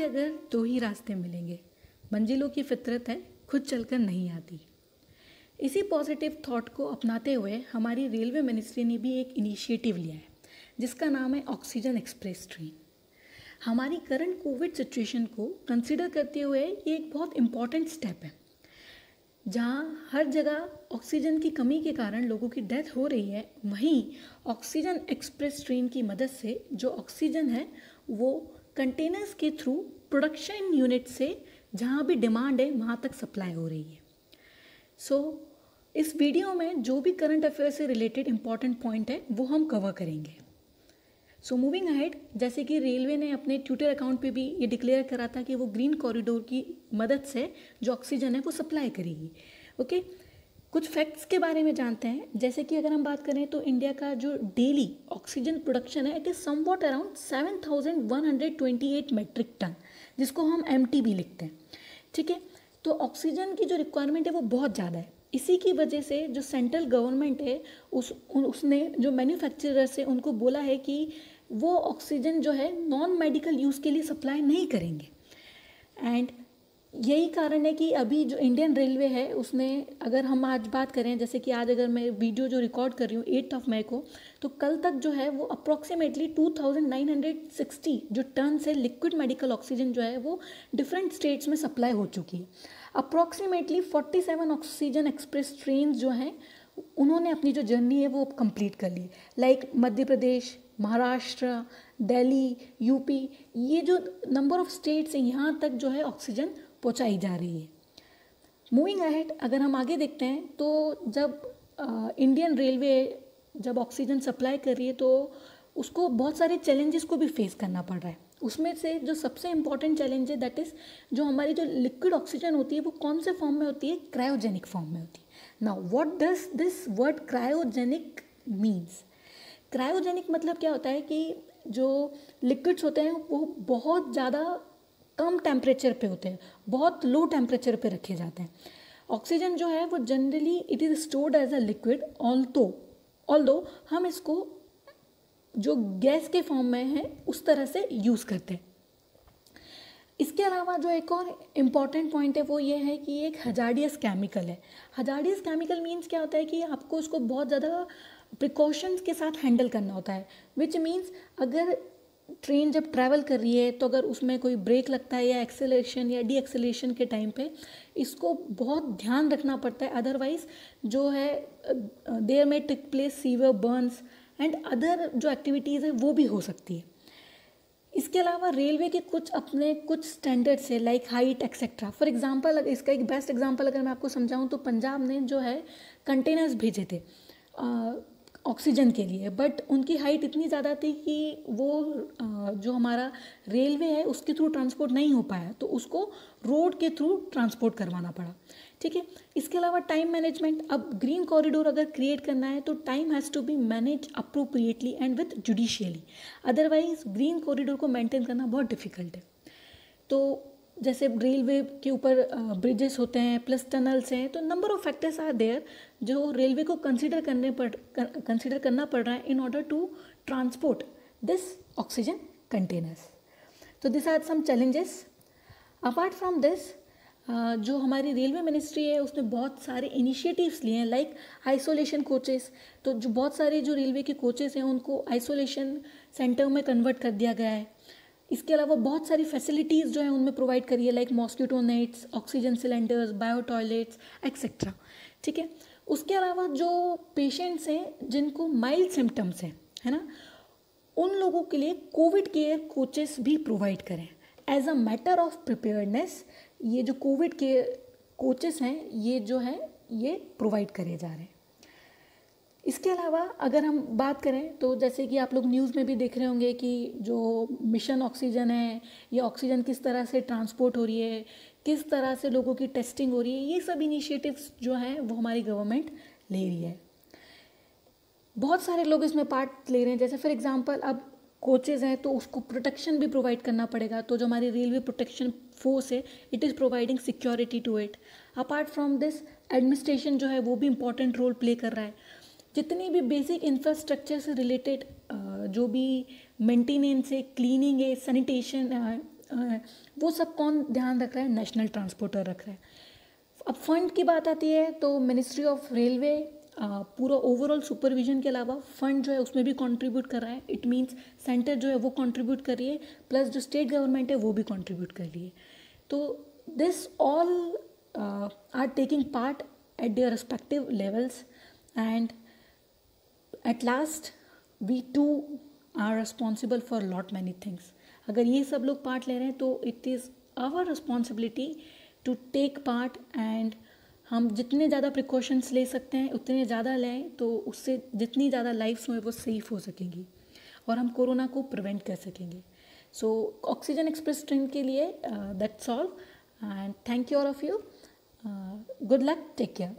चलोगे अगर दो ही रास्ते मिलेंगे, मंजिलों की फितरत है खुद चलकर नहीं आती। इसी पॉजिटिव थॉट को अपनाते हुए हमारी रेलवे मिनिस्ट्री ने भी एक इनिशिएटिव लिया है जिसका नाम है ऑक्सीजन एक्सप्रेस ट्रेन। हमारी करंट कोविड सिचुएशन को कंसिडर करते हुए ये एक बहुत इम्पॉर्टेंट स्टेप है। जहाँ हर जगह ऑक्सीजन की कमी के कारण लोगों की डेथ हो रही है, वहीं ऑक्सीजन एक्सप्रेस ट्रेन की मदद से जो ऑक्सीजन है वो कंटेनर्स के थ्रू प्रोडक्शन यूनिट से जहाँ भी डिमांड है वहाँ तक सप्लाई हो रही है। इस वीडियो में जो भी करंट अफेयर से रिलेटेड इंपॉर्टेंट पॉइंट है वो हम कवर करेंगे। मूविंग अहेड, जैसे कि रेलवे ने अपने ट्विटर अकाउंट पे भी ये डिक्लेयर करा था कि वो ग्रीन कॉरिडोर की मदद से जो ऑक्सीजन है वो सप्लाई करेगी। ओके, कुछ फैक्ट्स के बारे में जानते हैं। जैसे कि अगर हम बात करें तो इंडिया का जो डेली ऑक्सीजन प्रोडक्शन है it is somewhat around 7128 metric ton, जिसको हम MTB लिखते हैं। ठीक है, तो ऑक्सीजन की जो रिक्वायरमेंट है वो बहुत ज़्यादा है। इसी की वजह से जो सेंट्रल गवर्नमेंट है उसने जो मैन्युफैक्चरर्स है उनको बोला है कि वो ऑक्सीजन जो है नॉन मेडिकल यूज़ के लिए सप्लाई नहीं करेंगे। एंड यही कारण है कि अभी जो इंडियन रेलवे है उसने, अगर हम आज बात करें, जैसे कि आज अगर मैं वीडियो जो रिकॉर्ड कर रही हूँ 8 मई को, तो कल तक जो है वो अप्रॉक्सीमेटली 2960 जो टन से लिक्विड मेडिकल ऑक्सीजन जो है वो डिफरेंट स्टेट्स में सप्लाई हो चुकी है। अप्रॉक्सीमेटली 47 ऑक्सीजन एक्सप्रेस ट्रेन जो हैं उन्होंने अपनी जो जर्नी है वो कंप्लीट कर ली। लाइक मध्य प्रदेश, महाराष्ट्र, दिल्ली, यूपी, ये जो नंबर ऑफ स्टेट्स हैं यहाँ तक जो है ऑक्सीजन पहुँचाई जा रही है। मूविंग अहेड, अगर हम आगे देखते हैं तो जब इंडियन रेलवे जब ऑक्सीजन सप्लाई कर रही है तो उसको बहुत सारे चैलेंजेस को भी फेस करना पड़ रहा है। उसमें से जो सबसे इम्पॉर्टेंट चैलेंज है दैट इज़ जो हमारी जो लिक्विड ऑक्सीजन होती है वो कौन से फॉर्म में होती है, क्रायोजेनिक फॉर्म में होती है। Now what does this word cryogenic means? Cryogenic मतलब क्या होता है कि जो लिक्विड्स होते हैं वो बहुत ज़्यादा कम टेम्परेचर पे होते हैं, बहुत लो टेम्परेचर पे रखे जाते हैं। ऑक्सीजन जो है वो generally it is stored as a liquid, although हम इसको जो गैस के फॉर्म में है उस तरह से यूज़ करते हैं। इसके अलावा जो एक और इम्पॉर्टेंट पॉइंट है वो ये है कि एक हजार्डियस केमिकल है। हजार्डियस केमिकल मीन्स क्या होता है कि आपको उसको बहुत ज़्यादा प्रिकॉशंस के साथ हैंडल करना होता है, विच मीन्स अगर ट्रेन जब ट्रैवल कर रही है तो अगर उसमें कोई ब्रेक लगता है या एक्सेलरेशन या डी एक्सेलरेशन के टाइम पे इसको बहुत ध्यान रखना पड़ता है, अदरवाइज जो है देयर में take place severe burns and other जो एक्टिविटीज़ है वो भी हो सकती है। इसके अलावा रेलवे के कुछ स्टैंडर्ड्स है like height etcetera. For example, इसका एक बेस्ट एग्जांपल अगर मैं आपको समझाऊं तो पंजाब ने जो है कंटेनर्स भेजे थे ऑक्सीजन के लिए, बट उनकी हाइट इतनी ज़्यादा थी कि वो जो हमारा रेलवे है उसके थ्रू ट्रांसपोर्ट नहीं हो पाया, तो उसको रोड के थ्रू ट्रांसपोर्ट करवाना पड़ा। ठीक है, इसके अलावा टाइम मैनेजमेंट। अब ग्रीन कॉरिडोर अगर क्रिएट करना है तो time has to be manage appropriately and with judicially, otherwise green corridor को मेंटेन करना बहुत डिफिकल्ट है। तो जैसे रेलवे के ऊपर ब्रिजेस होते हैं प्लस टनल्स हैं, तो number of factors are there जो रेलवे को कंसिडर करना पड़ रहा है in order to transport this oxygen containers. तो this are some challenges. Apart from this जो हमारी रेलवे मिनिस्ट्री है उसने बहुत सारे इनिशिएटिव्स लिए हैं लाइक आइसोलेशन कोचेस। तो जो बहुत सारे जो रेलवे के कोचेस हैं उनको आइसोलेशन सेंटर में कन्वर्ट कर दिया गया है। इसके अलावा बहुत सारी फैसिलिटीज़ जो है उनमें प्रोवाइड करी है like mosquito nets, oxygen cylinders, bio toilets etcetera. ठीक है, उसके अलावा जो पेशेंट्स हैं जिनको माइल्ड सिम्टम्स हैं, है ना, उन लोगों के लिए कोविड केयर कोचेस भी प्रोवाइड करें as a matter of preparedness. ये जो कोविड केयर कोचेस हैं ये जो है ये प्रोवाइड करे जा रहे हैं। इसके अलावा अगर हम बात करें तो जैसे कि आप लोग न्यूज़ में भी देख रहे होंगे कि जो मिशन ऑक्सीजन है, ये ऑक्सीजन किस तरह से ट्रांसपोर्ट हो रही है, किस तरह से लोगों की टेस्टिंग हो रही है, ये सब इनिशिएटिव्स जो हैं वो हमारी गवर्नमेंट ले रही है। बहुत सारे लोग इसमें पार्ट ले रहे हैं। जैसे फॉर एग्जांपल अब कोचेज़ हैं तो उसको प्रोटेक्शन भी प्रोवाइड करना पड़ेगा, तो जो हमारी रेलवे प्रोटेक्शन फोर्स है it is providing security to it. Apart from this administration जो है वो भी इम्पॉर्टेंट रोल प्ले कर रहा है। जितनी भी बेसिक इंफ्रास्ट्रक्चर से रिलेटेड जो भी मेंटेनेंस है, क्लीनिंग है, सैनिटेशन, वो सब कौन ध्यान रख रहा है? नेशनल ट्रांसपोर्टर रख रहा है। अब फंड की बात आती है तो मिनिस्ट्री ऑफ रेलवे पूरा ओवरऑल सुपरविजन के अलावा फंड जो है उसमें भी कंट्रीब्यूट कर रहा है। इट मीन्स सेंटर जो है वो कंट्रीब्यूट कर रही है, प्लस जो स्टेट गवर्नमेंट है वो भी कंट्रीब्यूट कर रही है। तो this all are taking part at their respective levels, and at last we too are responsible for lot many things. अगर ये सब लोग पार्ट ले रहे हैं तो it is our responsibility to take part, and हम जितने ज़्यादा प्रिकॉशंस ले सकते हैं उतने ज़्यादा लें, तो उससे जितनी ज़्यादा लाइफ्स में वो सेफ हो सकेंगी और हम कोरोना को प्रिवेंट कर सकेंगे। सो ऑक्सीजन एक्सप्रेस ट्रेन के लिए that's all, and thank you all of you. Good luck. Take care.